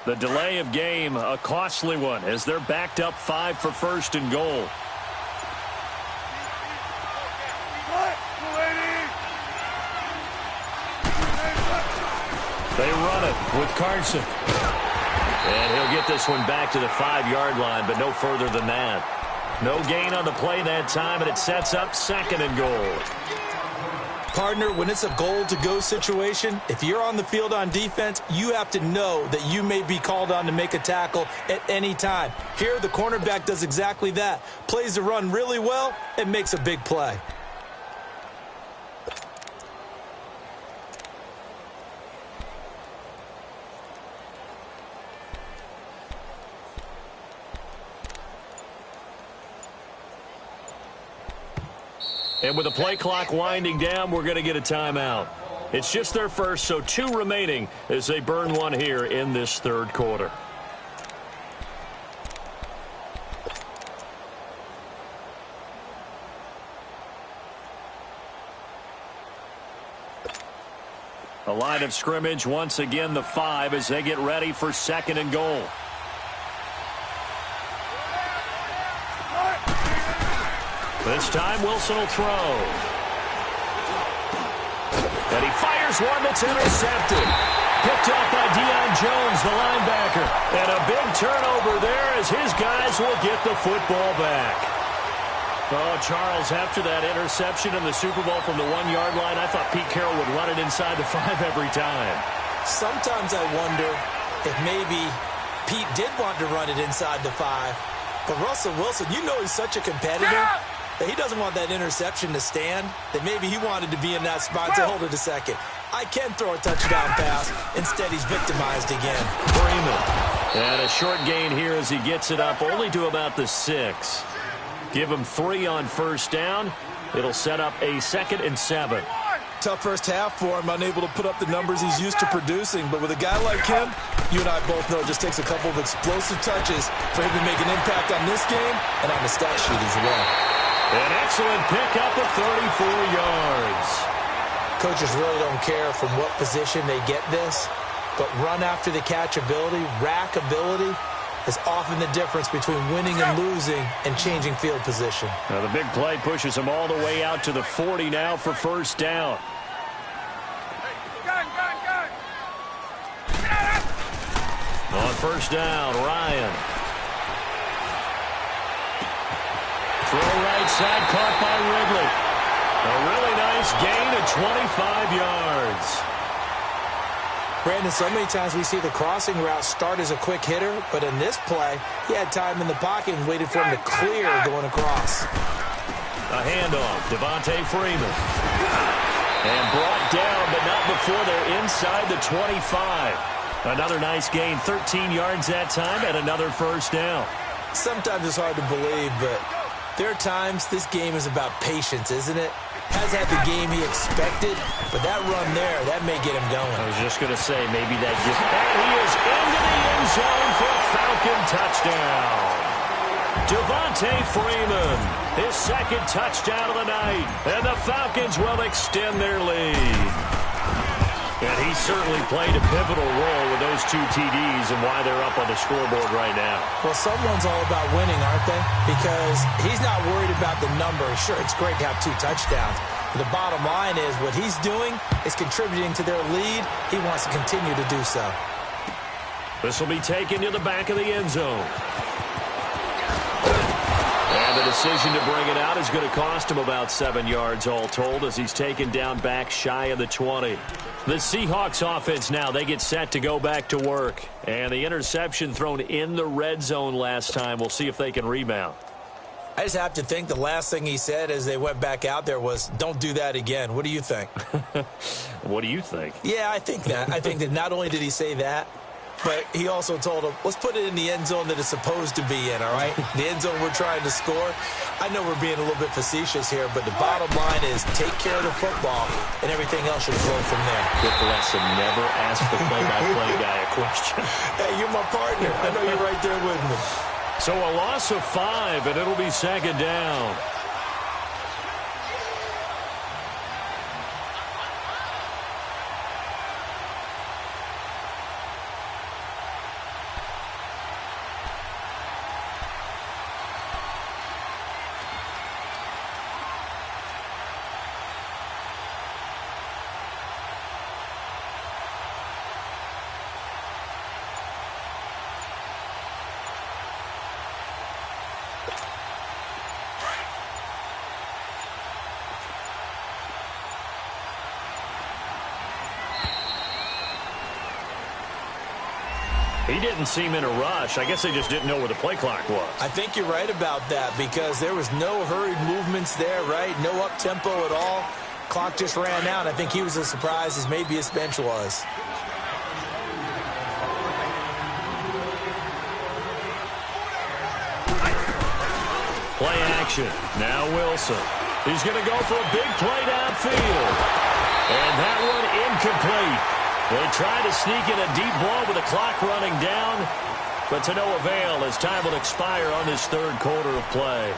The delay of game, a costly one, as they're backed up 5 for first and goal. They run it with Carson. And he'll get this one back to the 5-yard line, but no further than that. No gain on the play that time, and it sets up 2nd and goal. Partner, when it's a goal-to-go situation, if you're on the field on defense, you have to know that you may be called on to make a tackle at any time. Here, the cornerback does exactly that. Plays the run really well and makes a big play. And with the play clock winding down, we're going to get a timeout. It's just their first, so 2 remaining as they burn one here in this 3rd quarter. A line of scrimmage, once again the 5 as they get ready for 2nd and goal. This time, Wilson will throw. And he fires one that's intercepted. Picked off by Deion Jones, the linebacker. And a big turnover there as his guys will get the football back. Oh, Charles, after that interception in the Super Bowl from the 1-yard line, I thought Pete Carroll would run it inside the 5 every time. Sometimes I wonder if maybe Pete did want to run it inside the 5. But Russell Wilson, you know he's such a competitor that he doesn't want that interception to stand, that maybe he wanted to be in that spot to hold it a second. I can throw a touchdown pass. Instead, he's victimized again. Freeman. And a short gain here as he gets it up only to about the 6. Give him 3 on first down. It'll set up a 2nd and 7. Tough first half for him, unable to put up the numbers he's used to producing. But with a guy like him, you and I both know it just takes a couple of explosive touches for him to make an impact on this game and on the stat sheet as well. An excellent pickup of 34 yards. Coaches really don't care from what position they get this, but run after the catch ability, rack ability, is often the difference between winning and losing and changing field position. Now the big play pushes him all the way out to the 40 now for first down. On first down, Ryan. Throw right side, caught by Ridley. A really nice gain of 25 yards. Brandon, so many times we see the crossing route start as a quick hitter, but in this play, he had time in the pocket and waited for him to clear going across. A handoff, Devontae Freeman. And brought down, but not before they're inside the 25. Another nice gain, 13 yards that time, and another first down. Sometimes it's hard to believe, but there are times this game is about patience, isn't it? Has had the game he expected, but that run there, that may get him going. I was just going to say, maybe that just... And he is into the end zone for a Falcon touchdown. Devontae Freeman, his 2nd touchdown of the night, and the Falcons will extend their lead. And he certainly played a pivotal role with those 2 TDs and why they're up on the scoreboard right now. Well, someone's all about winning, aren't they? Because he's not worried about the number. Sure, it's great to have 2 touchdowns. But the bottom line is what he's doing is contributing to their lead. He wants to continue to do so. This will be taken to the back of the end zone. And the decision to bring it out is going to cost him about 7 yards all told as he's taken down back shy of the 20. The Seahawks offense now, they get set to go back to work. And the interception thrown in the red zone last time. We'll see if they can rebound. I just have to think the last thing he said as they went back out there was, don't do that again. What do you think? What do you think? Yeah, I think that. I think that not only did he say that, but he also told him, let's put it in the end zone that it's supposed to be in, all right? The end zone we're trying to score. I know we're being a little bit facetious here, but the bottom line is take care of the football, and everything else should flow from there. Good lesson. Never ask the play-by-play guy a question. Hey, you're my partner. I know you're right there with me. So a loss of 5, and it'll be 2nd down. He didn't seem in a rush. I guess they just didn't know where the play clock was. I think you're right about that because there was no hurried movements there, right? No up-tempo at all. Clock just ran out. I think he was as surprised as maybe his bench was. Play action. Now Wilson. He's going to go for a big play downfield. And that one incomplete. They tried to sneak in a deep ball with the clock running down, but to no avail as time will expire on this third quarter of play.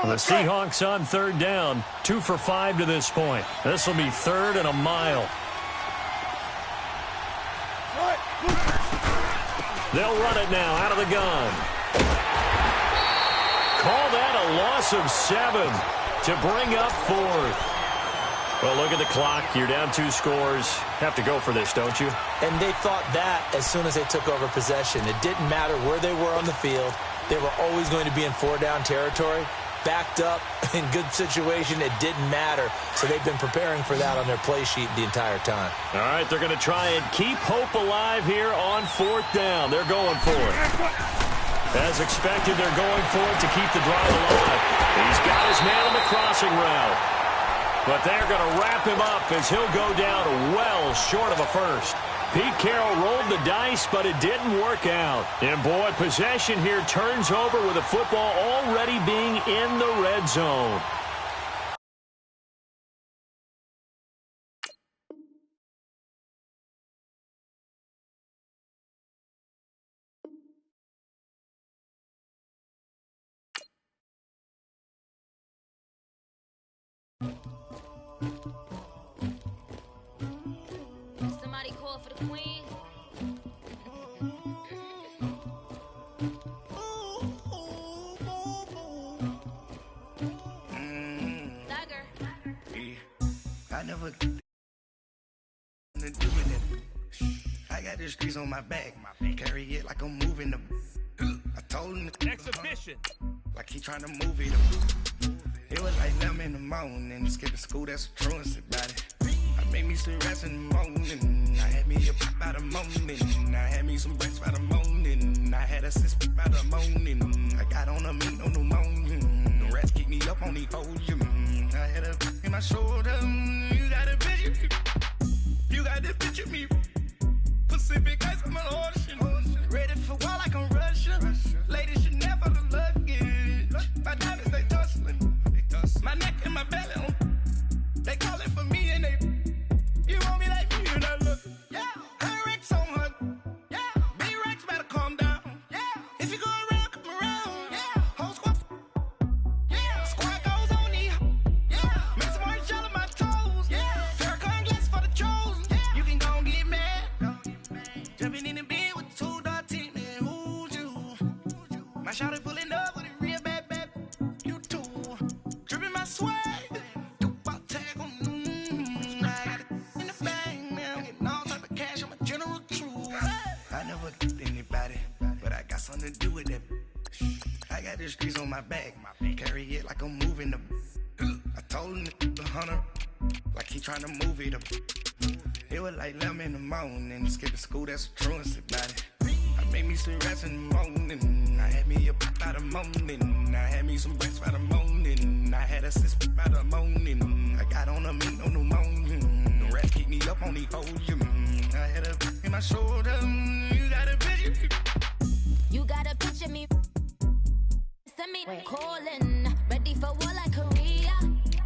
The Seahawks on third down, 2 for 5 to this point. This will be 3rd and a mile. They'll run it now out of the gun. Call that a loss of 7 to bring up 4th. Well, look at the clock. You're down 2 scores. Have to go for this, don't you? And they thought that as soon as they took over possession. It didn't matter where they were on the field. They were always going to be in 4-down territory. Backed up, in good situation, it didn't matter. So they've been preparing for that on their play sheet the entire time. All right, they're going to try and keep hope alive here on 4th down. They're going for it. As expected, they're going for it to keep the drive alive. He's got his man on the crossing route. But they're going to wrap him up as he'll go down well short of a first. Pete Carroll rolled the dice, but it didn't work out. And, boy, possession here turns over with the football already being in the red zone. Somebody call for the queen. Dagger. I never to do with it. I got the streets on my back. Carry it like I'm moving the. I told him the exhibition. Like he trying to move it. It was like 11 in the morning. Skipping school, that's a truancy about it. I made me some rest in the morning. I had me a pop by the morning. I had me some breaks by the morning. I had a sis by the morning. I got on a meat on the morning. The rats keep me up on the podium. I had a in my shoulder. You got a picture. You got the picture me. Pacific ice on my ocean. Ready for war like I'm Russian. Ladies should never look luggage. My diamonds they tussling. My neck and my belly on. They calling for me and they. You want me like me and I look. Yeah. Her Rex on her. Yeah. B-Rex better calm down. Yeah. If you go around, come around. Yeah. Whole squad. Yeah. Squad goes on me. Yeah. Make some orange gel on my toes. Yeah. Farrakhan glass for the chosen. Yeah. You can go and get mad. Jumping in the bed with 2 dark teeth, man. Who's you? My shawty pulling up with a real bad. You too. Dripping my swag. Something to do with that. I got the streets on my back. Carry it like I'm moving the. I told him the hunter, like he trying to move it up. It was like 11 in the morning. Skipping school, that's a truancy about it. I made me some rest in the morning. I had me a pop by the morning. I had me some breaks by the morning. I had a sis by the morning. I got on a meat on the morning. The rats keep me up on the podium. I had a in my shoulder. You got a picture. You gotta picture me. Send me calling. Ready for war like Korea.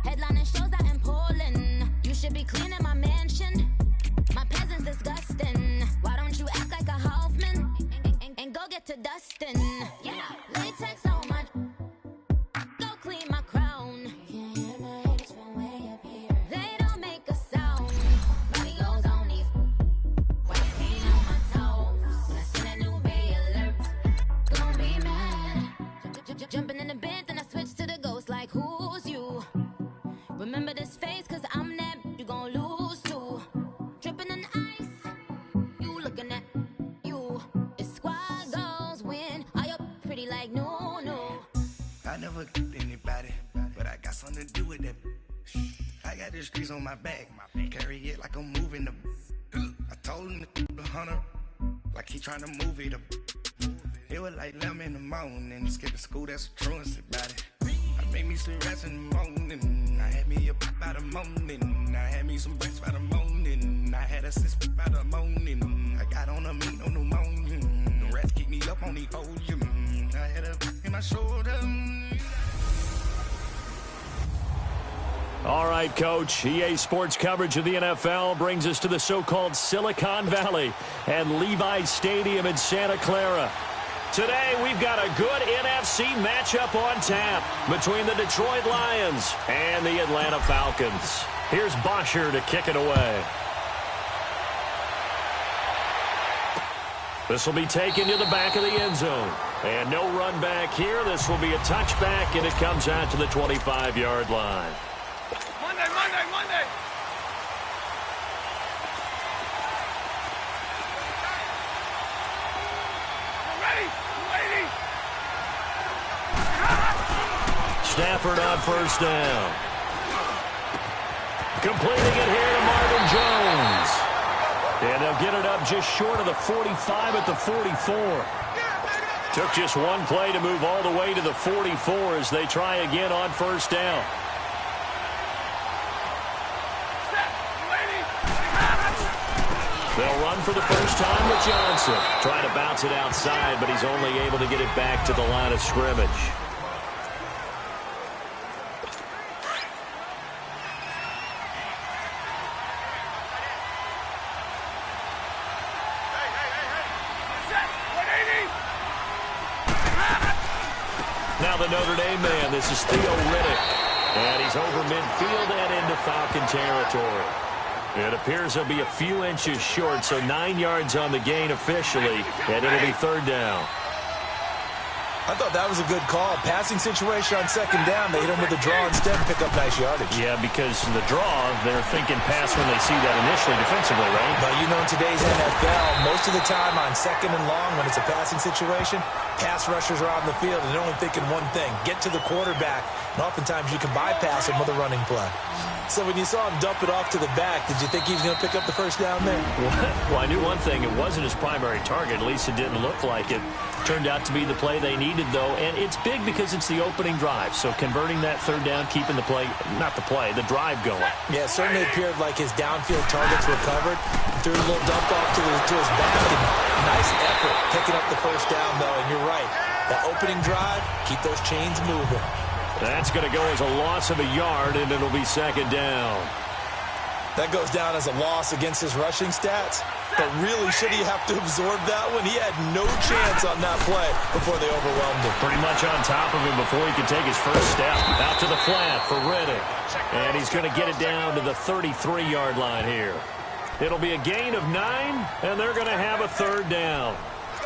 Headlining shows out in Poland. You should be cleaning my mansion. My presence disgusting. Why don't you act like a Hoffman? And go get to dustin'. Yeah, latex on my. Go clean my crown. Can't hear my haters from way up here. They don't make a sound. Body goes on these. White paint on my toes. When I see that new bay alert. Gonna be mad. Jumping in the bed, then I switch to the ghost like who's you? Remember this face, cause I'm that you gon' lose too. Dripping in ice, you looking at you. It's squad never anybody, but I got something to do with that. I got the streets on my back, carry it like I'm moving the. I told him the hunter, like he trying to move it up. It was like 11 in the morning, skipping school, that's a truancy about it. I made me some rest in the morning, I had me a pop by the morning, I had me some breaks by the morning, I had a six by the morning, I got on a meat on the morning, the rats keep me up on the ocean, I had a in my shoulder. All right, Coach. EA Sports coverage of the NFL brings us to the so-called Silicon Valley and Levi's Stadium in Santa Clara. Today, we've got a good NFC matchup on tap between the Detroit Lions and the Atlanta Falcons. Here's Bosher to kick it away. This will be taken to the back of the end zone. And no run back here. This will be a touchback, and it comes out to the 25-yard line. Monday. Ready. Stafford on first down. Completing it here to Marvin Jones. And they'll get it up just short of the 45 at the 44. Took just one play to move all the way to the 44 as they try again on first down. They'll run for the first time with Johnson. Trying to bounce it outside, but he's only able to get it back to the line of scrimmage. Now the Notre Dame man, this is Theo Riddick. And he's over midfield and into Falcon territory. It appears he'll be a few inches short, so 9 yards on the gain officially, and it'll be third down. I thought that was a good call. Passing situation on second down. They hit him with a draw instead and pick up nice yardage. Yeah, because the draw, they're thinking pass when they see that initially defensively, right? But you know, in today's NFL, most of the time on second and long, when it's a passing situation, pass rushers are on the field, and they're only thinking one thing, get to the quarterback. And oftentimes you can bypass him with a running play. So when you saw him dump it off to the back, did you think he was going to pick up the first down there? Well, I knew one thing. It wasn't his primary target. At least it didn't look like it. Turned out to be the play they needed, though. And it's big because it's the opening drive. So converting that third down, keeping the play, not the play, the drive going. Yeah, it certainly appeared like his downfield targets were covered. Threw a little dump off to his back. And nice effort picking up the first down, though. And you're right. That opening drive, keep those chains moving. That's going to go as a loss of a yard, and it'll be second down. That goes down as a loss against his rushing stats. But really, should he have to absorb that one? He had no chance on that play before they overwhelmed him. Pretty much on top of him before he could take his first step. Out to the flat for Riddick. And he's going to get it down to the 33-yard line here. It'll be a gain of 9, and they're going to have a third down.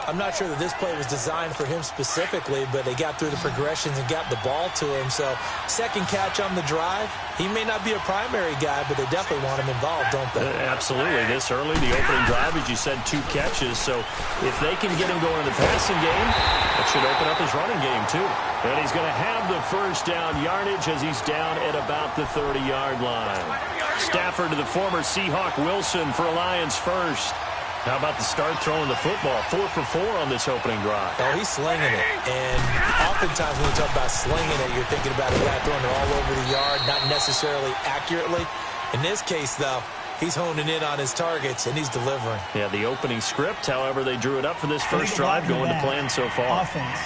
I'm not sure that this play was designed for him specifically, but they got through the progressions and got the ball to him. So second catch on the drive. He may not be a primary guy, but they definitely want him involved, don't they? Absolutely. This early, the opening drive, as you said, 2 catches. So if they can get him going in the passing game, that should open up his running game too. And he's going to have the first down yardage as he's down at about the 30-yard line. Stafford to the former Seahawk Wilson for Lions first. How about the start throwing the football? 4 for 4 on this opening drive. Oh, he's slinging it. And oftentimes when you talk about slinging it, you're thinking about a guy throwing it all over the yard, not necessarily accurately. In this case, though, he's honing in on his targets, and he's delivering. Yeah, the opening script, however, they drew it up for this first drive going to plan so far. Offense.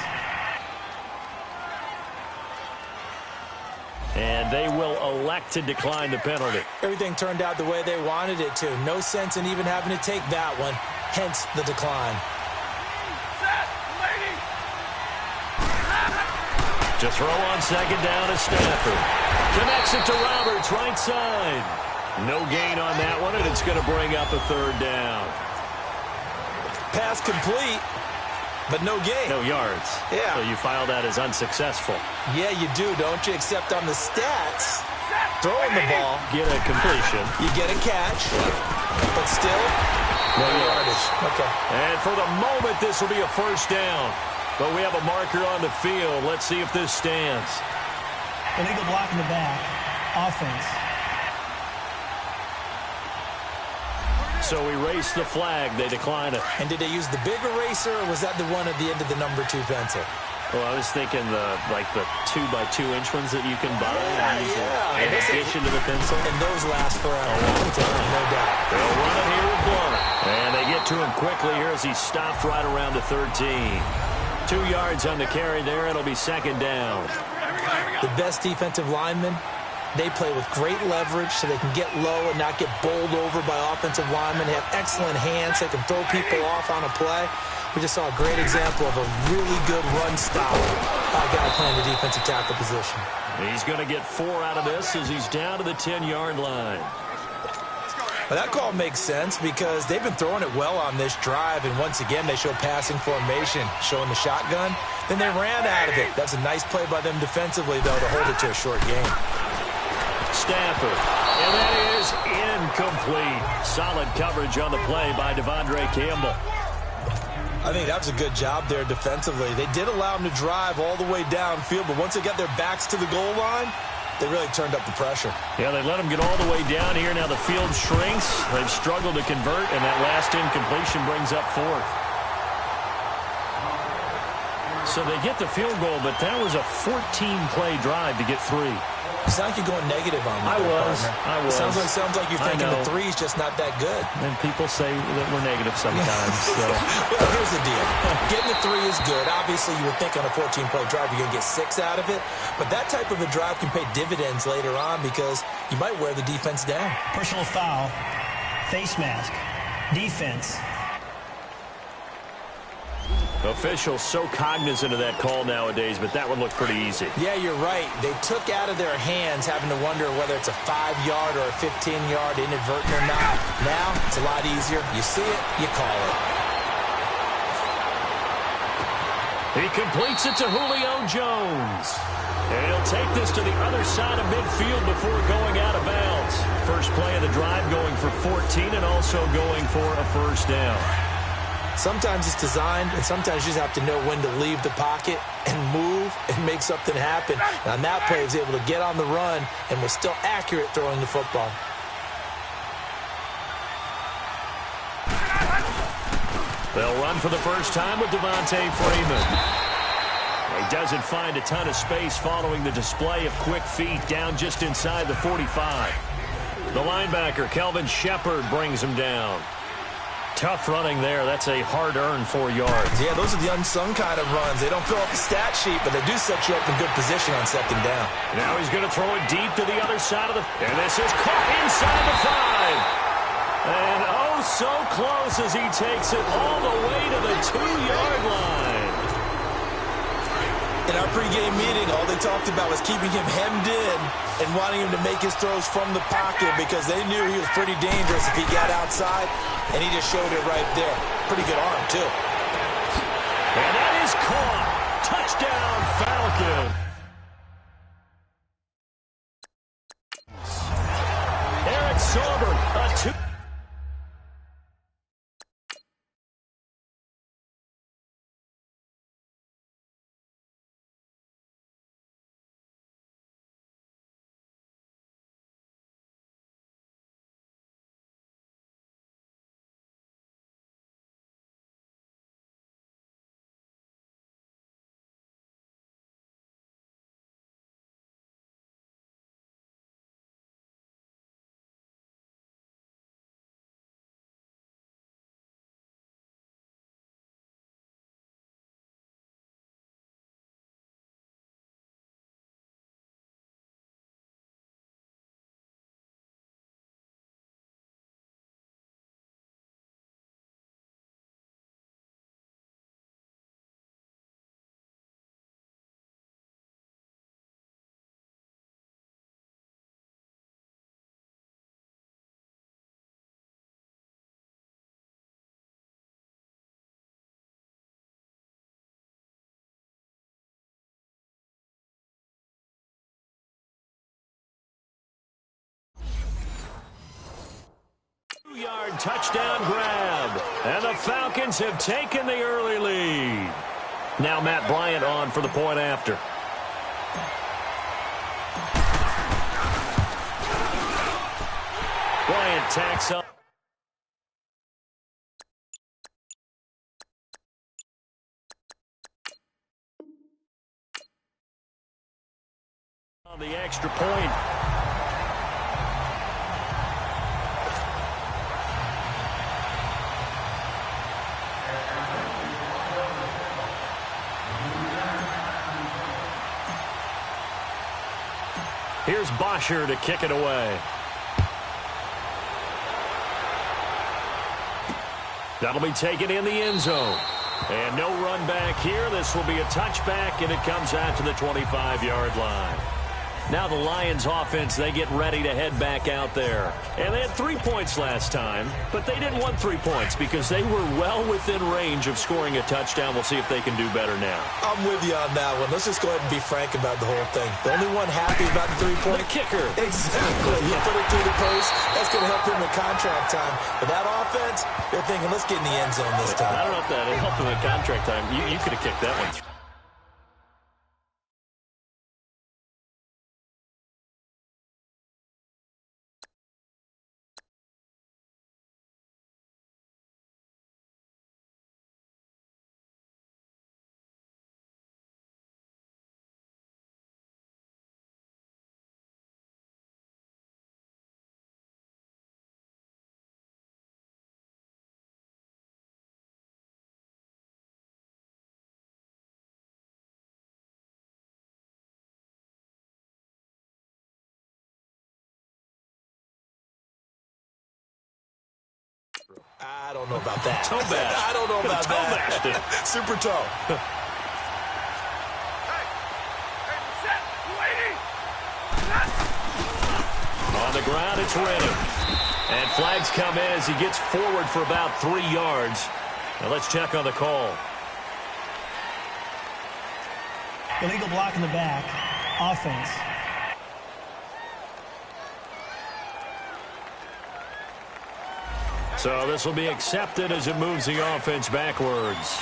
And they will elect to decline the penalty. Everything turned out the way they wanted it to. No sense in even having to take that one, hence the decline. To throw on second down to Stafford. Connects it to Roberts, right side. No gain on that one, and it's going to bring up a third down. Pass complete. But no gain. No yards. Yeah. So you file that as unsuccessful. Yeah, you do, don't you? Except on the stats, throwing the ball. Get a completion. You get a catch. But still, no yardage. Okay. And for the moment, this will be a first down. But we have a marker on the field. Let's see if this stands. Illegal block in the back. Offense. So erase the flag. They decline it. And did they use the big eraser, or was that the one at the end of the number 2 pencil? Well, I was thinking the 2x2-inch ones that you can buy. Yeah. In addition to the pencil. And those last for a long time, no doubt. They'll run it here with Blunt. And they get to him quickly here as he stopped right around the 13. 2 yards on the carry there. It'll be second down. The best defensive linemen, they play with great leverage so they can get low and not get bowled over by offensive linemen. They have excellent hands. They can throw people off on a play. We just saw a great example of a really good run stop guy playing the defensive tackle position. He's going to get 4 out of this as he's down to the 10-yard line. Well, that call makes sense because they've been throwing it well on this drive, and once again they show passing formation, showing the shotgun. Then they ran out of it. That's a nice play by them defensively, though, to hold it to a short game. Stafford, and that is incomplete. Solid coverage on the play by Devondre Campbell. I think that was a good job there defensively. They did allow them to drive all the way downfield, but once they got their backs to the goal line, they really turned up the pressure. Yeah, they let them get all the way down here. Now the field shrinks. They've struggled to convert, and that last incompletion brings up 4th. So they get the field goal, but that was a 14-play drive to get 3. It's not like you're going negative on me. I was. Sounds like you're thinking the 3's just not that good. And people say that we're negative sometimes. So. Well, here's the deal. Getting the 3 is good. Obviously, you would think on a 14-play drive you're going to get 6 out of it. But that type of a drive can pay dividends later on because you might wear the defense down. Personal foul. Face mask. Defense. Officials so cognizant of that call nowadays, but that one looked pretty easy. Yeah, you're right. They took out of their hands having to wonder whether it's a 5-yard or a 15-yard inadvertent or not. Now, it's a lot easier. You see it, you call it. He completes it to Julio Jones. And he'll take this to the other side of midfield before going out of bounds. First play of the drive going for 14 and also going for a first down. Sometimes it's designed, and sometimes you just have to know when to leave the pocket and move and make something happen. And on that play, he was able to get on the run and was still accurate throwing the football. They'll run for the first time with Devontae Freeman. He doesn't find a ton of space following the display of quick feet down just inside the 45. The linebacker, Kelvin Shepard, brings him down. Tough running there. That's a hard-earned 4 yards. Yeah, those are the unsung kind of runs. They don't fill up the stat sheet, but they do set you up in good position on second down. Now he's going to throw it deep to the other side of the... And this is caught inside the 5. And oh, so close as he takes it all the way to the 2-yard line. In our pregame meeting, all they talked about was keeping him hemmed in and wanting him to make his throws from the pocket because they knew he was pretty dangerous if he got outside, and he just showed it right there. Pretty good arm, too. And that is caught. Touchdown, Falcon. Eric Sauber, a 2. Touchdown grab, and the Falcons have taken the early lead. Now Matt Bryant on for the point after. Bryant tacks up. On the extra point. Here's Bosher to kick it away. That'll be taken in the end zone. And no run back here. This will be a touchback, and it comes out to the 25-yard line. Now the Lions offense, they get ready to head back out there. And they had 3 points last time, but they didn't want 3 points because they were well within range of scoring a touchdown. We'll see if they can do better now. I'm with you on that one. Let's just go ahead and be frank about the whole thing. The only one happy about the 3-point. The kicker. Exactly. You put it through the post. That's going to help him in contract time. But that offense, they're thinking, let's get in the end zone this time. I don't know if that helped him in contract time. You could have kicked that one. I don't know about that. Toe bash. I don't know about that. Super toe. On the ground, it's ready. And flags come in as he gets forward for about 3 yards. Now let's check on the call. Illegal block in the back. Offense. So this will be accepted as it moves the offense backwards.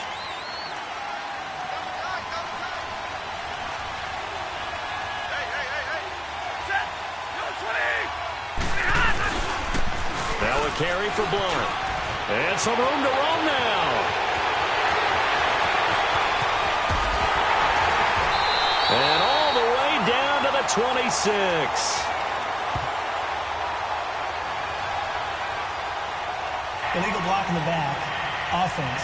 Now a carry for Blunt. And some room to roam now. And all the way down to the 26. Illegal block in the back. Offense.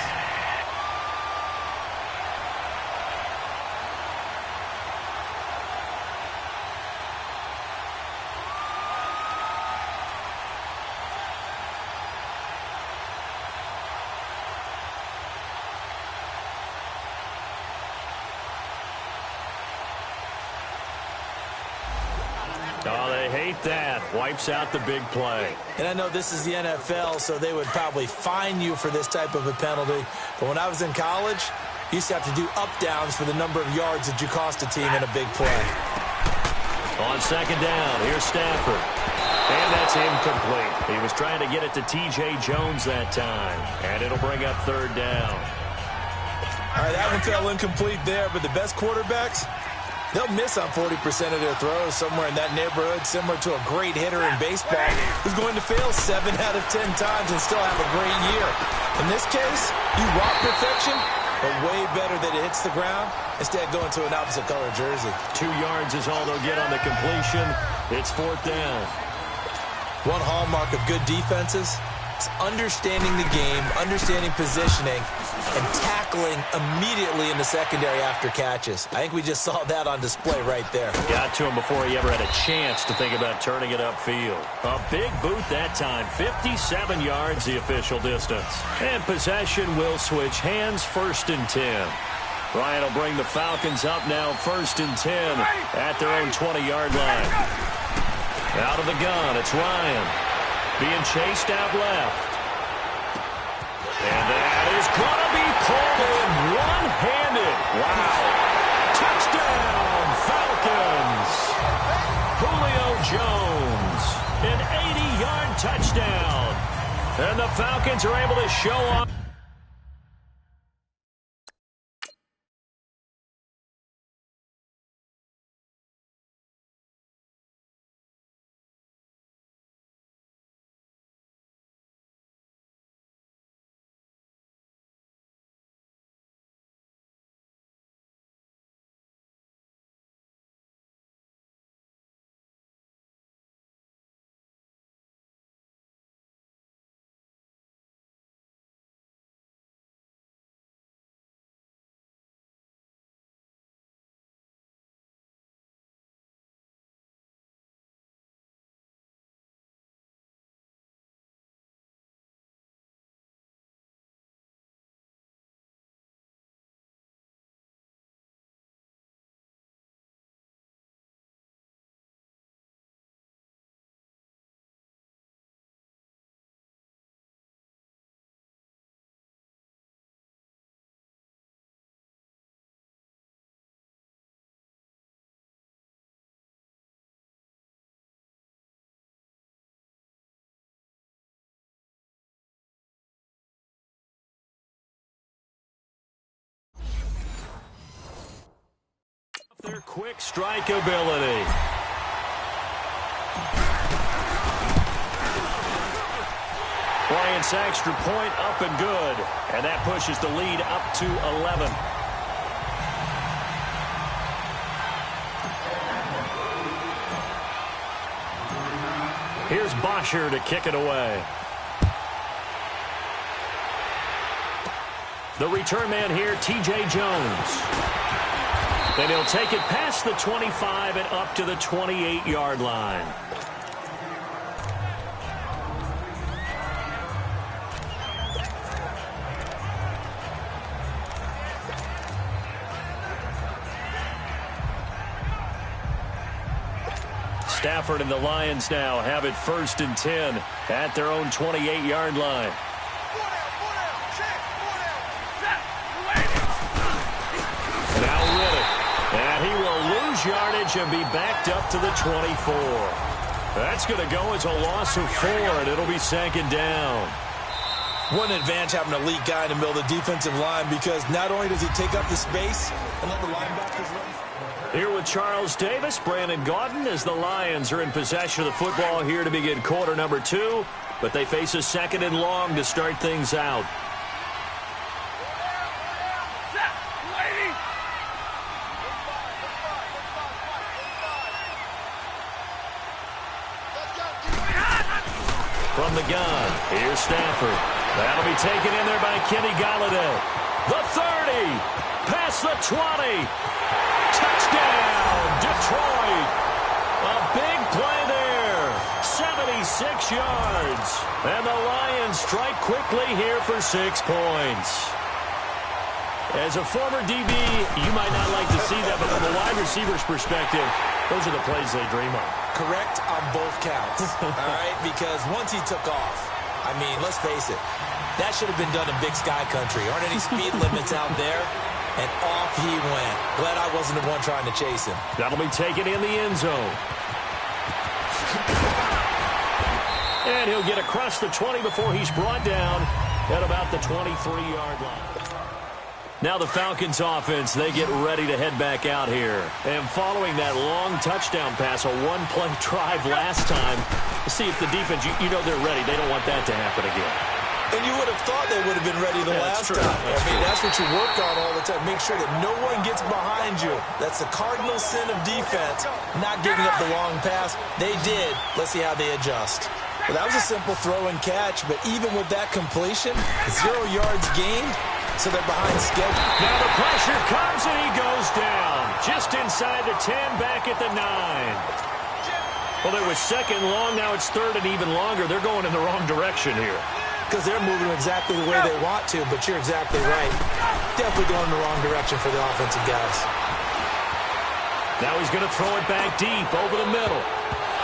Oh, they hate that. Wipes out the big play. And I know this is the NFL, so they would probably fine you for this type of a penalty. But when I was in college, you used to have to do up-downs for the number of yards that you cost a team in a big play. On second down, here's Stafford. And that's incomplete. He was trying to get it to T.J. Jones that time. And it'll bring up third down. All right, that one fell incomplete there, but the best quarterbacks, they'll miss on 40% of their throws, somewhere in that neighborhood, similar to a great hitter in baseball who's going to fail 7 out of 10 times and still have a great year. In this case, you want perfection, but way better that it hits the ground instead going to an opposite color jersey. 2 yards is all they'll get on the completion. It's fourth down. One hallmark of good defenses is understanding the game, understanding positioning, and tackling immediately in the secondary after catches. I think we just saw that on display right there. Got to him before he ever had a chance to think about turning it upfield. A big boot that time. 57 yards the official distance. And possession will switch hands, 1st and 10. Ryan will bring the Falcons up now, 1st and 10 at their own 20-yard line. Out of the gun, it's Ryan. Being chased out left. And that is going to be pulled in one-handed. Wow. Touchdown, Falcons. Julio Jones, an 80-yard touchdown. And the Falcons are able to show off. their quick strike ability. Bryant's extra point up and good. And that pushes the lead up to 11. Here's Bosher to kick it away. The return man here, T.J. Jones. And he'll take it past the 25 and up to the 28-yard line. Stafford and the Lions now have it 1st and 10 at their own 28-yard line. Now Riddick. And he will lose yardage and be backed up to the 24. That's going to go as a loss of 4, and it'll be 2nd down. What an advantage having an elite guy in the middle of the defensive line, because not only does he take up the space and let the linebackers run. Here with Charles Davis, Brandon Gaudin, as the Lions are in possession of the football here to begin quarter number 2. But they face a 2nd and long to start things out. From the gun, here's Stafford. That'll be taken in there by Kenny Golladay. The 30, past the 20. Touchdown, Detroit. A big play there. 76 yards. And the Lions strike quickly here for 6 points. As a former DB, you might not like to see that, but from a wide receiver's perspective, those are the plays they dream of. Correct on both counts, all right? Because once he took off, I mean, let's face it, that should have been done in Big Sky Country. Aren't any speed limits out there? And off he went. Glad I wasn't the one trying to chase him. That'll be taken in the end zone. And he'll get across the 20 before he's brought down at about the 23-yard line. Now the Falcons offense, they get ready to head back out here. And following that long touchdown pass, a one-play drive last time, see if the defense, you know they're ready. They don't want that to happen again. And you would have thought they would have been ready the last time. That's what you work on all the time. Make sure that no one gets behind you. That's the cardinal sin of defense, not giving up the long pass. They did. Let's see how they adjust. Well, that was a simple throw and catch, but even with that completion, 0 yards gained, so they're behind schedule. Now the pressure comes and he goes down. Just inside the 10, back at the 9. Well, it was 2nd long, now it's 3rd and even longer. They're going in the wrong direction here. Because they're moving exactly the way they want to, but you're exactly right. Definitely going in the wrong direction for the offensive guys. Now he's going to throw it back deep over the middle.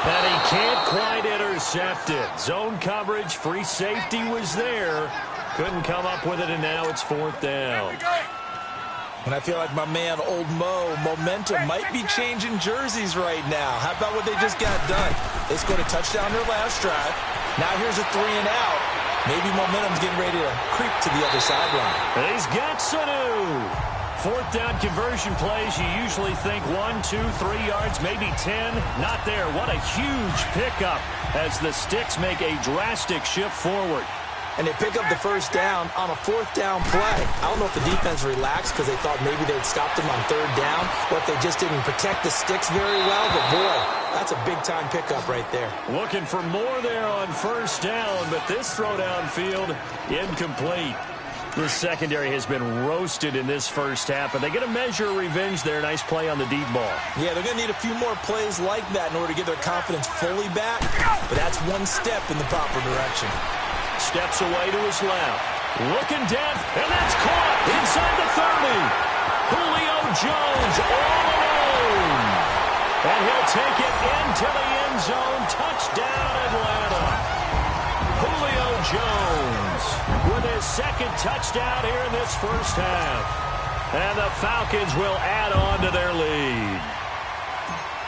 And he can't quite intercept it. Zone coverage, free safety was there. Couldn't come up with it, and now it's 4th down. And I feel like my man, Old Mo, momentum might be changing jerseys right now. How about what they just got done? They scored a touchdown their last drive. Now here's a 3 and out. Maybe momentum's getting ready to creep to the other sideline. He's got Sanu. 4th down conversion plays, you usually think 1, 2, 3 yards, maybe 10. Not there. What a huge pickup as the Sticks make a drastic shift forward. And they pick up the 1st down on a 4th down play. I don't know if the defense relaxed because they thought maybe they'd stopped them on 3rd down, or if they just didn't protect the Sticks very well. But, boy, that's a big-time pickup right there. Looking for more there on 1st down, but this throw downfield incomplete. The secondary has been roasted in this first half, and they get a measure of revenge there. Nice play on the deep ball. Yeah, they're going to need a few more plays like that in order to get their confidence fully back, but that's one step in the proper direction. Steps away to his left. Looking down, and that's caught inside the 30. Julio Jones all alone. And he'll take it into the end zone. Touchdown, Atlanta. Julio Jones with his 2nd touchdown here in this first half. And the Falcons will add on to their lead.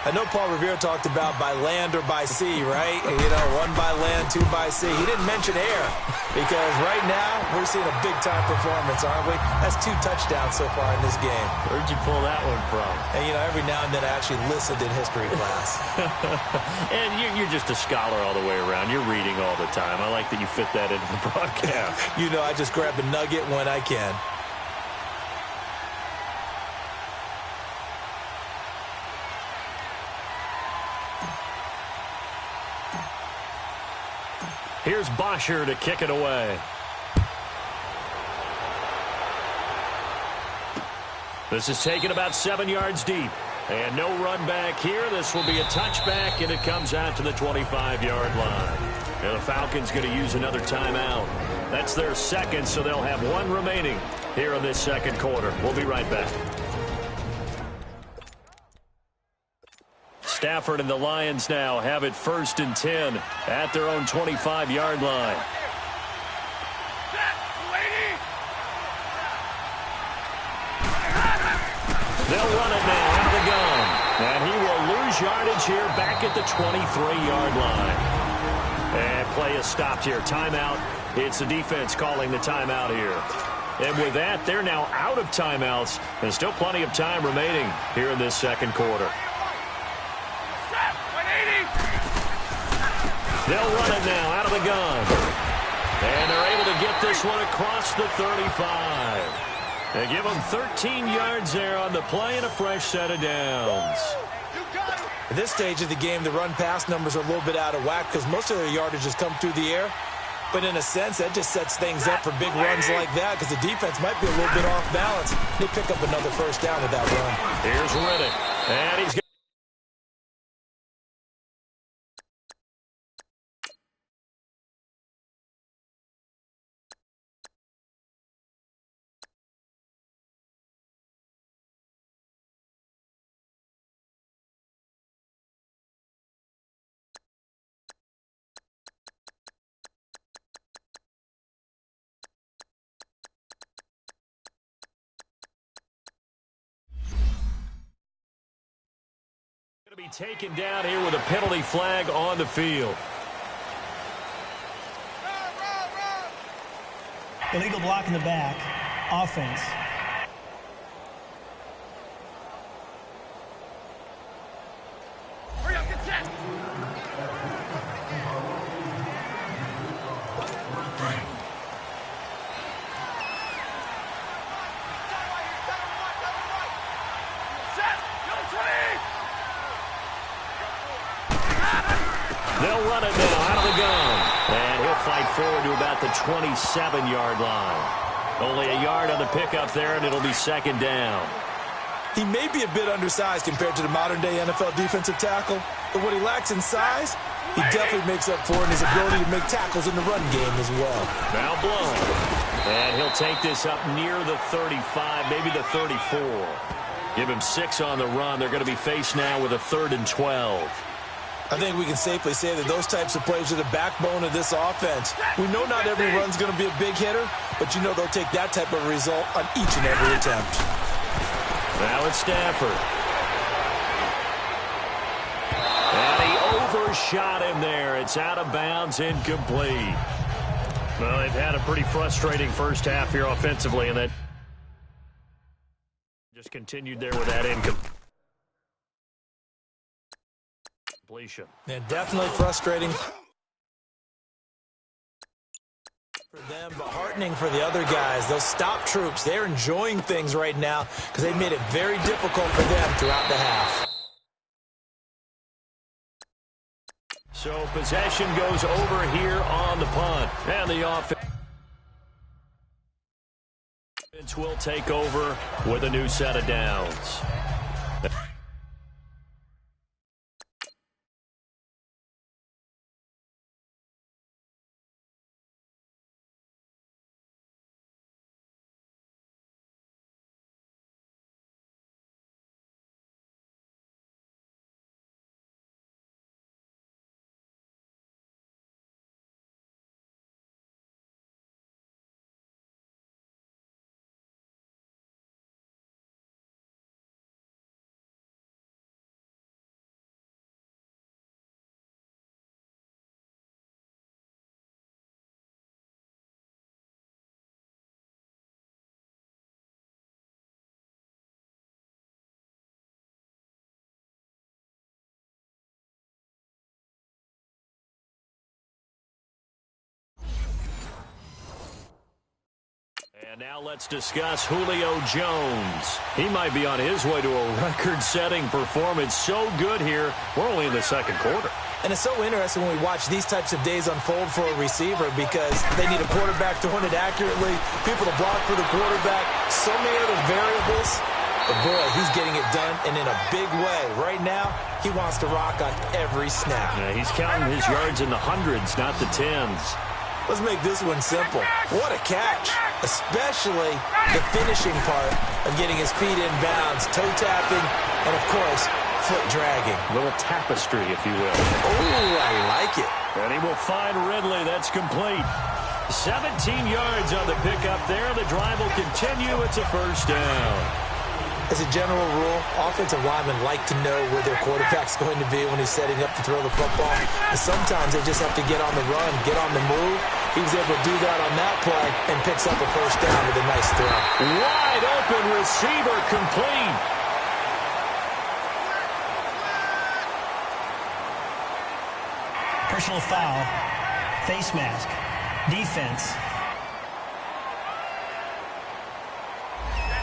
I know Paul Revere talked about by land or by sea, right? You know, one by land, two by sea. He didn't mention air because right now we're seeing a big-time performance, aren't we? That's 2 touchdowns so far in this game. Where'd you pull that one from? And, you know, every now and then I actually listened in history class. And you're just a scholar all the way around. You're reading all the time. I like that you fit that into the broadcast. You know, I just grab a nugget when I can. Here's Bosher to kick it away. This is taken about 7 yards deep. And no run back here. This will be a touchback, and it comes out to the 25-yard line. And the Falcons going to use another timeout. That's their second, so they'll have 1 remaining here in this second quarter. We'll be right back. Stafford and the Lions now have it 1st and 10 at their own 25-yard line. They'll run it now out of the gun. And he will lose yardage here back at the 23-yard line. And play is stopped here. Timeout. It's the defense calling the timeout here. And with that, they're now out of timeouts. And still plenty of time remaining here in this second quarter. They'll run it now out of the gun. And they're able to get this one across the 35. They give them 13 yards there on the play and a fresh set of downs. At this stage of the game, the run-pass numbers are a little bit out of whack because most of their yardage has come through the air. But in a sense, that just sets things up for big runs like that because the defense might be a little bit off balance. They pick up another first down with that run. Here's Riddick. And he's got to be taken down here with a penalty flag on the field. Illegal block in the back. Offense. Hurry up, get set. They'll run it now out of the gun. And he'll fight forward to about the 27-yard line. Only a yard on the pickup there, and it'll be second down. He may be a bit undersized compared to the modern-day NFL defensive tackle, but what he lacks in size, he definitely makes up for in his ability to make tackles in the run game as well. Now blown. And he'll take this up near the 35, maybe the 34. Give him 6 on the run. They're going to be faced now with a 3rd and 12. I think we can safely say that those types of plays are the backbone of this offense. We know not every run's going to be a big hitter, but you know they'll take that type of result on each and every attempt. Now it's Stafford. And he overshot him there. It's out of bounds, incomplete. Well, they've had a pretty frustrating first half here offensively, and that just continued there with that incompletion. Yeah, definitely frustrating for them, but heartening for the other guys. Those stop troops, they're enjoying things right now because they made it very difficult for them throughout the half. So possession goes over here on the punt. And the offense will take over with a new set of downs. And now let's discuss Julio Jones. He might be on his way to a record-setting performance. So good here. We're only in the second quarter. And it's so interesting when we watch these types of days unfold for a receiver because they need a quarterback throwing it accurately, people to block for the quarterback, so many other variables. But, boy, he's getting it done, and in a big way. Right now, he wants to rock on every snap. Yeah, he's counting his yards in the hundreds, not the tens. Let's make this one simple. What a catch, especially the finishing part of getting his feet in bounds, toe tapping, and, of course, foot dragging. A little tapestry, if you will. Oh, I like it. And he will find Ridley. That's complete. 17 yards on the pickup there. The drive will continue. It's a first down. As a general rule, offensive linemen like to know where their quarterback's going to be when he's setting up to throw the football. And sometimes they just have to get on the run, get on the move. He was able to do that on that play and picks up a first down with a nice throw. Wide open receiver, complete. Personal foul. Face mask. Defense.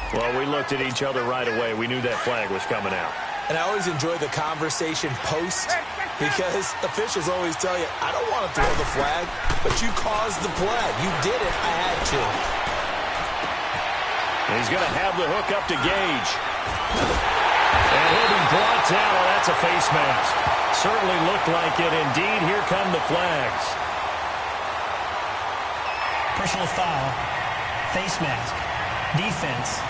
Well, we looked at each other right away. We knew that flag was coming out. And I always enjoy the conversation post because officials always tell you, I don't want to throw the flag, but you caused the play. You did it. I had to. And he's going to have the hook up to Gage. And he'll be brought down. Oh, that's a face mask. Certainly looked like it. Indeed, here come the flags. Personal foul. Face mask. Defense.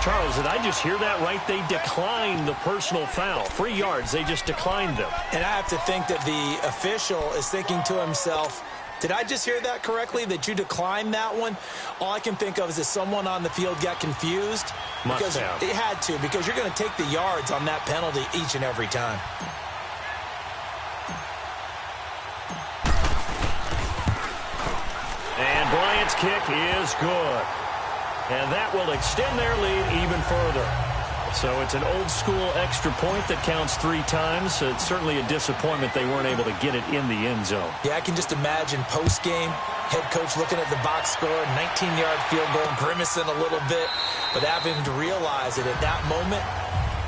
Charles, did I just hear that right? They declined the personal foul. 3 yards, they just declined them. And I have to think that the official is thinking to himself, did I just hear that correctly, that you declined that one? All I can think of is that someone on the field got confused. Must have. It had to, because you're going to take the yards on that penalty each and every time. And Bryant's kick is good. And that will extend their lead even further. So it's an old-school extra point that counts 3 times. It's certainly a disappointment they weren't able to get it in the end zone. Yeah, I can just imagine post-game, head coach looking at the box score, 19-yard field goal, grimacing a little bit, but having to realize that at that moment,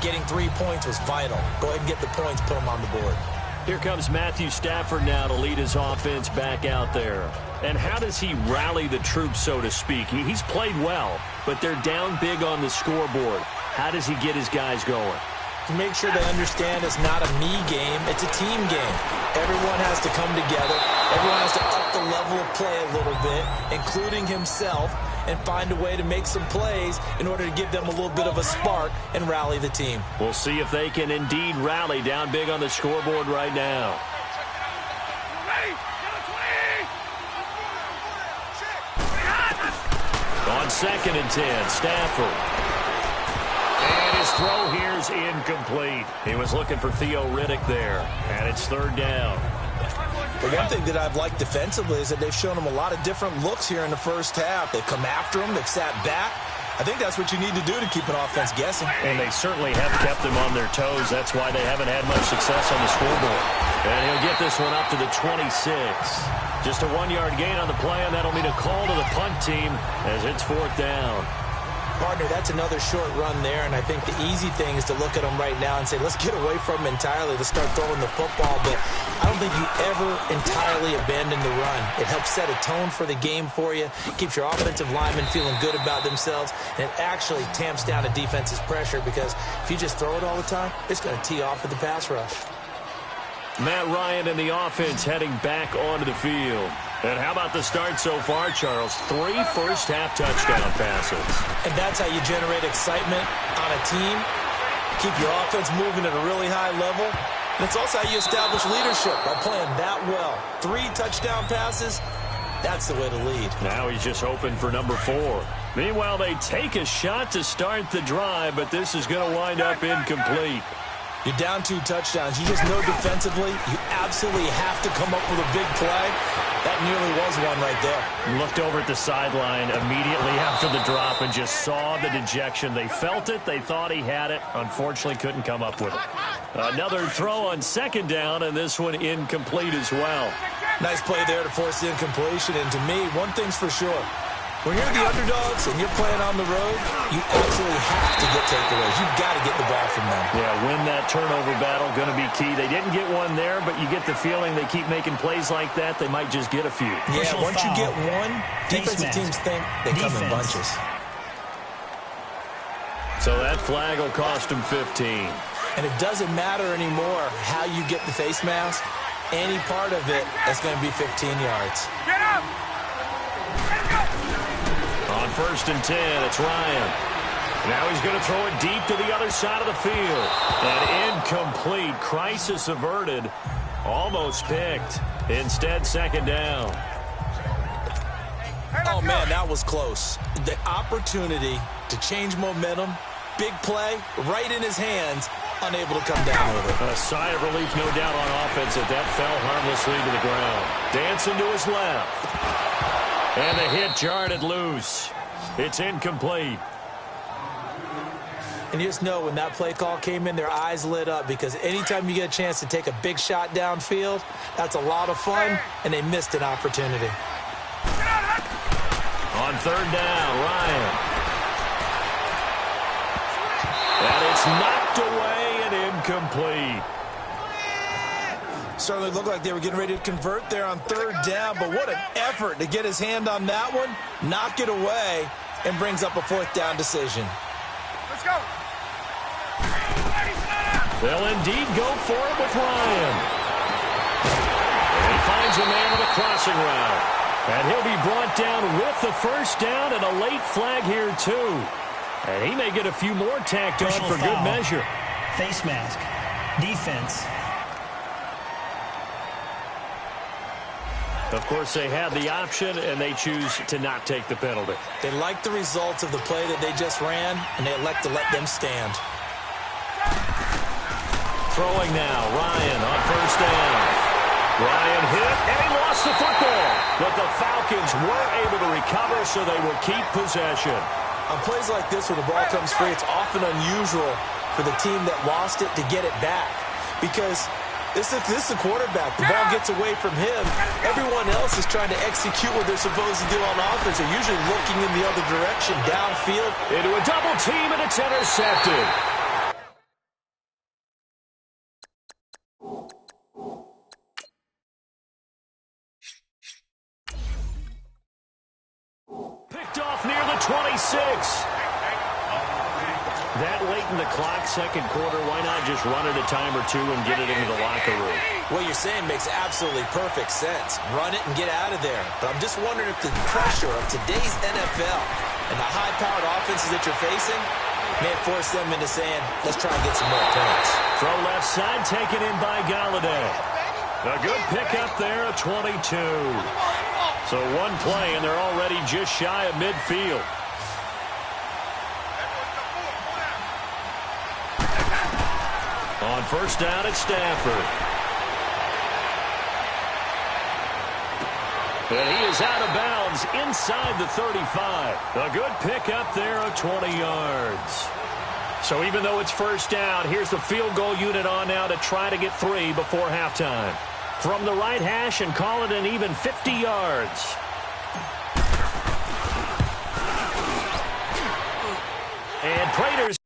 getting 3 points was vital. Go ahead and get the points, put them on the board. Here comes Matthew Stafford now to lead his offense back out there. And how does he rally the troops, so to speak? He's played well, but they're down big on the scoreboard. How does he get his guys going? To make sure they understand it's not a me game, it's a team game. Everyone has to come together. Everyone has to up the level of play a little bit, including himself, and find a way to make some plays in order to give them a little bit of a spark and rally the team. We'll see if they can indeed rally down big on the scoreboard right now. Ready? On 2nd and 10, Stafford. And his throw here is incomplete. He was looking for Theo Riddick there, and it's 3rd down. The one thing that I've liked defensively is that they've shown him a lot of different looks here in the first half. They've come after him. They've sat back. I think that's what you need to do to keep an offense guessing. And they certainly have kept them on their toes. That's why they haven't had much success on the scoreboard. And he'll get this one up to the 26. Just a 1-yard gain on the play, and that'll mean a call to the punt team as it's 4th down. Partner, that's another short run there, and I think the easy thing is to look at him right now and say, let's get away from him entirely. Let's start throwing the football, but I don't think you ever entirely abandon the run. It helps set a tone for the game for you, keeps your offensive linemen feeling good about themselves, and it actually tamps down a defense's pressure because if you just throw it all the time, it's going to tee off with the pass rush. Matt Ryan and the offense heading back onto the field. And how about the start so far, Charles? 3 first-half touchdown passes. And that's how you generate excitement on a team, keep your offense moving at a really high level, and it's also how you establish leadership by playing that well. 3 touchdown passes, that's the way to lead. Now he's just hoping for number 4. Meanwhile, they take a shot to start the drive, but this is going to wind up incomplete. You're down 2 touchdowns. You just know defensively you absolutely have to come up with a big play. That nearly was one right there. Looked over at the sideline immediately after the drop and just saw the dejection. They felt it. They thought he had it. Unfortunately, couldn't come up with it. Another throw on 2nd down, and this one incomplete as well. Nice play there to force the incompletion. And to me, one thing's for sure. When you're the underdogs and you're playing on the road, you absolutely have to get takeaways. You've got to get the ball from them. Yeah, win that turnover battle, going to be key. They didn't get one there, but you get the feeling they keep making plays like that, they might just get a few. Yeah, once you get one, defensive teams think they come in bunches. So that flag will cost them 15. And it doesn't matter anymore how you get the face mask. Any part of it, that's going to be 15 yards. Get up! On 1st and 10, it's Ryan. Now he's going to throw it deep to the other side of the field. And incomplete. Crisis averted. Almost picked. Instead, 2nd down. Oh, man, that was close. The opportunity to change momentum, big play, right in his hands, unable to come down with it. A sigh of relief, no doubt, on offense that fell harmlessly to the ground. Dancing to his left. And the hit jarred loose. It's incomplete. And you just know when that play call came in, their eyes lit up because anytime you get a chance to take a big shot downfield, that's a lot of fun, and they missed an opportunity. On 3rd down, Ryan. And it's knocked away and incomplete. Certainly looked like they were getting ready to convert there on 3rd down, but what an effort to get his hand on that one, knock it away, and brings up a 4th down decision. Let's go. They'll indeed go for it with Ryan. And he finds a man with a crossing route. And he'll be brought down with the 1st down and a late flag here, too. And he may get a few more tacked on for good measure. Face mask. Defense. Of course, they had the option, and they choose to not take the penalty. They like the results of the play that they just ran, and they elect to let them stand. Throwing now, Ryan on 1st down. Ryan hit, and he lost the football. But the Falcons were able to recover, so they will keep possession. On plays like this where the ball comes free, it's often unusual for the team that lost it to get it back. Because this is the quarterback. The ball gets away from him. Everyone else is trying to execute what they're supposed to do on offense. They're usually looking in the other direction, downfield. Into a double team, and it's intercepted. Picked off near the 26. That late in the clock, 2nd quarter, why not just run it a time or two and get it into the locker room? What you're saying makes absolutely perfect sense. Run it and get out of there. But I'm just wondering if the pressure of today's NFL and the high-powered offenses that you're facing may force them into saying, let's try and get some more points. Throw left side, taken in by Galladay. A good pickup there, a 22. So one play, and they're already just shy of midfield. On 1st down, it's Stafford. And he is out of bounds inside the 35. A good pickup there of 20 yards. So even though it's 1st down, here's the field goal unit on now to try to get 3 before halftime. From the right hash and call it an even 50 yards. And Prater's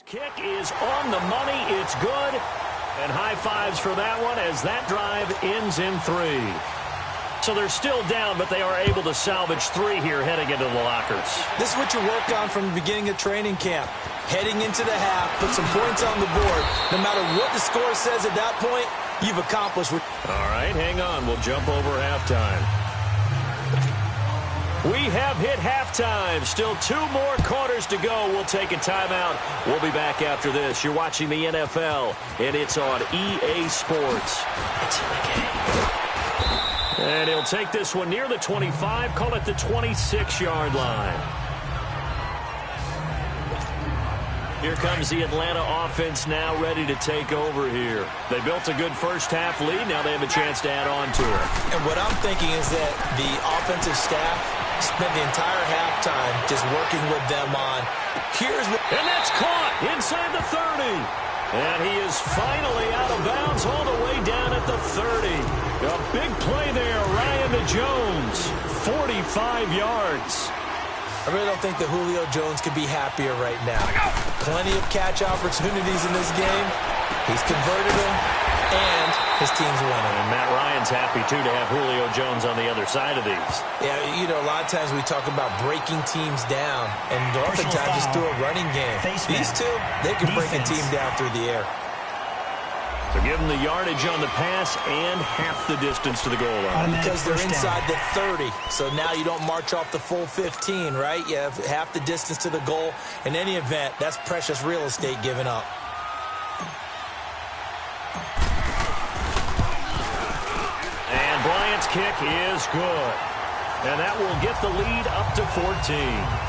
kick is on the money. It's good. And high fives for that one as that drive ends in 3. So they're still down, but they are able to salvage 3 here heading into the lockers. This is what you work on from the beginning of training camp. Heading into the half, put some points on the board. No matter what the score says at that point, you've accomplished. All right, hang on. We'll jump over halftime. We have hit halftime. Still 2 more quarters to go. We'll take a timeout. We'll be back after this. You're watching the NFL, and it's on EA Sports. It's in the game. And he'll take this one near the 25. Call it the 26-yard line. Here comes the Atlanta offense now ready to take over here. They built a good first-half lead. Now they have a chance to add on to it. And what I'm thinking is that the offensive staff Spent the entire halftime just working with them on. And that's caught inside the 30. And he is finally out of bounds all the way down at the 30. A big play there, Ryan to Jones. 45 yards. I really don't think that Julio Jones could be happier right now. Plenty of catch opportunities in this game. He's converted them, and his team's winning. And Matt Ryan's happy, too, to have Julio Jones on the other side of these. Yeah, you know, a lot of times we talk about breaking teams down, and oftentimes just through a running game. These two, they can break a team down through the air. So give them the yardage on the pass and half the distance to the goal line. Because they're inside the 30. So now you don't march off the full 15, right? You have half the distance to the goal. In any event, that's precious real estate given up. And Bryant's kick is good. And that will get the lead up to 14.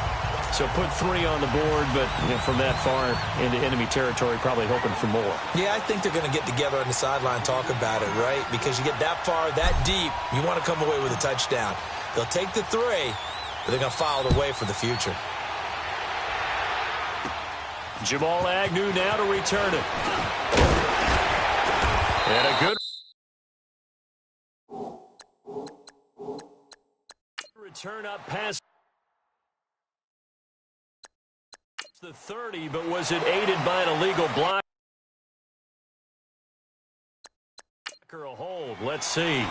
So put 3 on the board, but from that far into enemy territory, probably hoping for more. Yeah, I think they're going to get together on the sideline and talk about it, right? Because you get that far, that deep, you want to come away with a touchdown. They'll take the 3, but they're going to file it away for the future. Jamal Agnew now to return it. And a good return up pass. The 30, but was it aided by an illegal block? A hold. Let's see.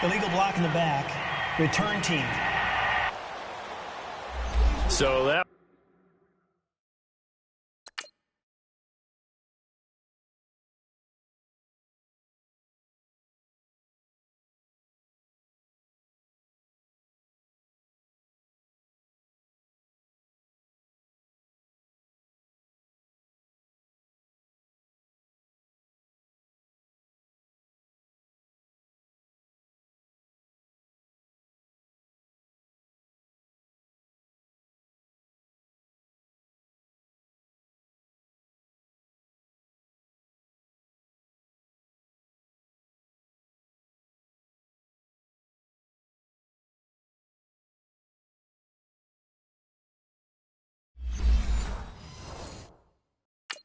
Illegal block in the back. Return team. So that.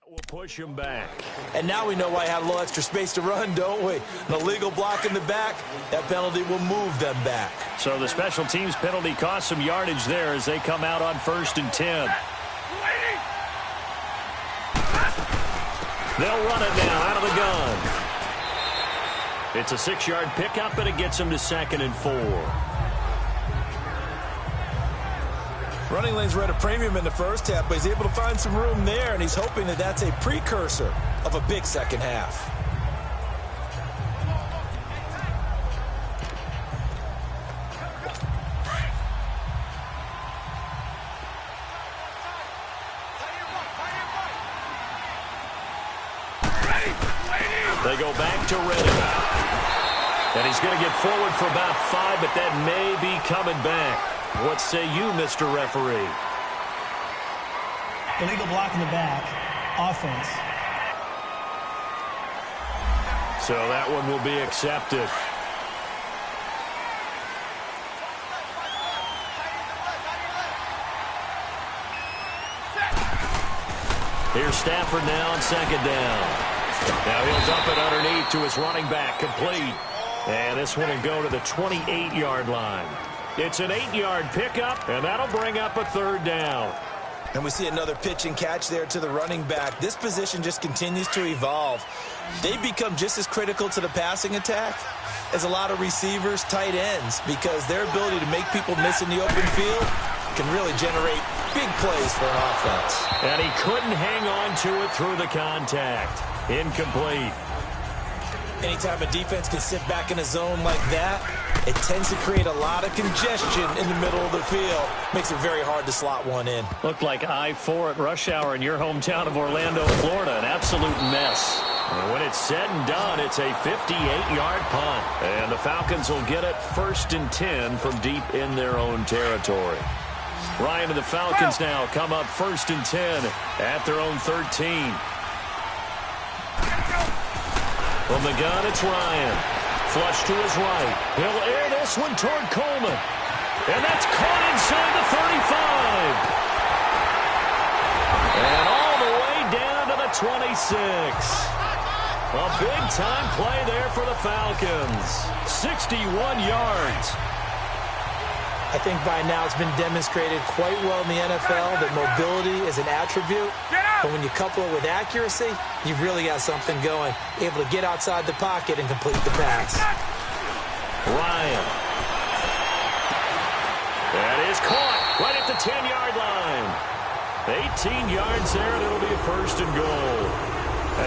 We'll push him back. And now we know why I had a little extra space to run, don't we? An illegal block in the back, that penalty will move them back. So the special teams penalty cost some yardage there as they come out on 1st and 10. They'll run it now out of the gun. It's a 6-yard pickup, and it gets them to 2nd and 4. Running lanes were at a premium in the first half, but he's able to find some room there, and he's hoping that that's a precursor of a big second half. They go back to Redding. And he's going to get forward for about 5, but that may be coming back. What say you, Mr. Referee? Illegal block in the back. Offense. So that one will be accepted. Here's Stafford now on 2nd down. Now he'll dump it underneath to his running back, complete. And this one will go to the 28-yard line. It's an 8-yard pickup, and that'll bring up a 3rd down. And we see another pitch and catch there to the running back. This position just continues to evolve. They become just as critical to the passing attack as a lot of receivers, tight ends, because their ability to make people miss in the open field can really generate big plays for an offense. And he couldn't hang on to it through the contact. Incomplete. Anytime a defense can sit back in a zone like that, it tends to create a lot of congestion in the middle of the field. Makes it very hard to slot one in. Looked like I-4 at rush hour in your hometown of Orlando, Florida. An absolute mess. And when it's said and done, it's a 58-yard punt. And the Falcons will get it 1st and 10 from deep in their own territory. Ryan and the Falcons now come up 1st and 10 at their own 13. From the gun, it's Ryan. Flush to his right. He'll air this one toward Coleman. And that's caught inside the 35. And all the way down to the 26. A big-time play there for the Falcons. 61 yards. I think by now it's been demonstrated quite well in the NFL that mobility is an attribute. But when you couple it with accuracy, you've really got something going. Able to get outside the pocket and complete the pass. Ryan. That is caught right at the 10-yard line. 18 yards there, and it'll be a first and goal.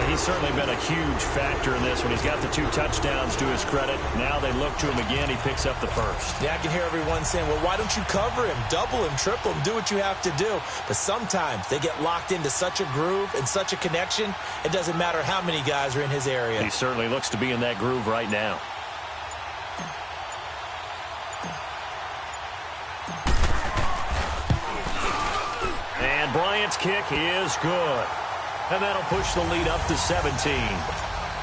He's certainly been a huge factor in this when he's got the 2 touchdowns to his credit. Now they look to him again. He picks up the first. Yeah, I can hear everyone saying, well, why don't you cover him, double him, triple him, do what you have to do. But sometimes they get locked into such a groove and such a connection, it doesn't matter how many guys are in his area. He certainly looks to be in that groove right now. And Bryant's kick is good. And that'll push the lead up to 17.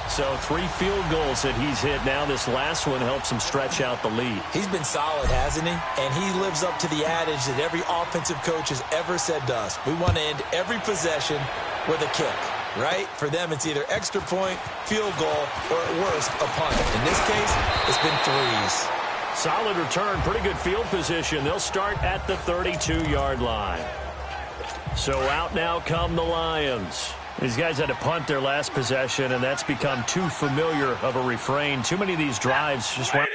So 3 field goals that he's hit now. This last one helps him stretch out the lead. He's been solid, hasn't he? And he lives up to the adage that every offensive coach has ever said to us. We want to end every possession with a kick, right? For them, it's either extra point, field goal, or at worst, a punt. In this case, it's been 3s. Solid return, pretty good field position. They'll start at the 32-yard line. So out now come the Lions. These guys had to punt their last possession, and that's become too familiar of a refrain. Too many of these drives just went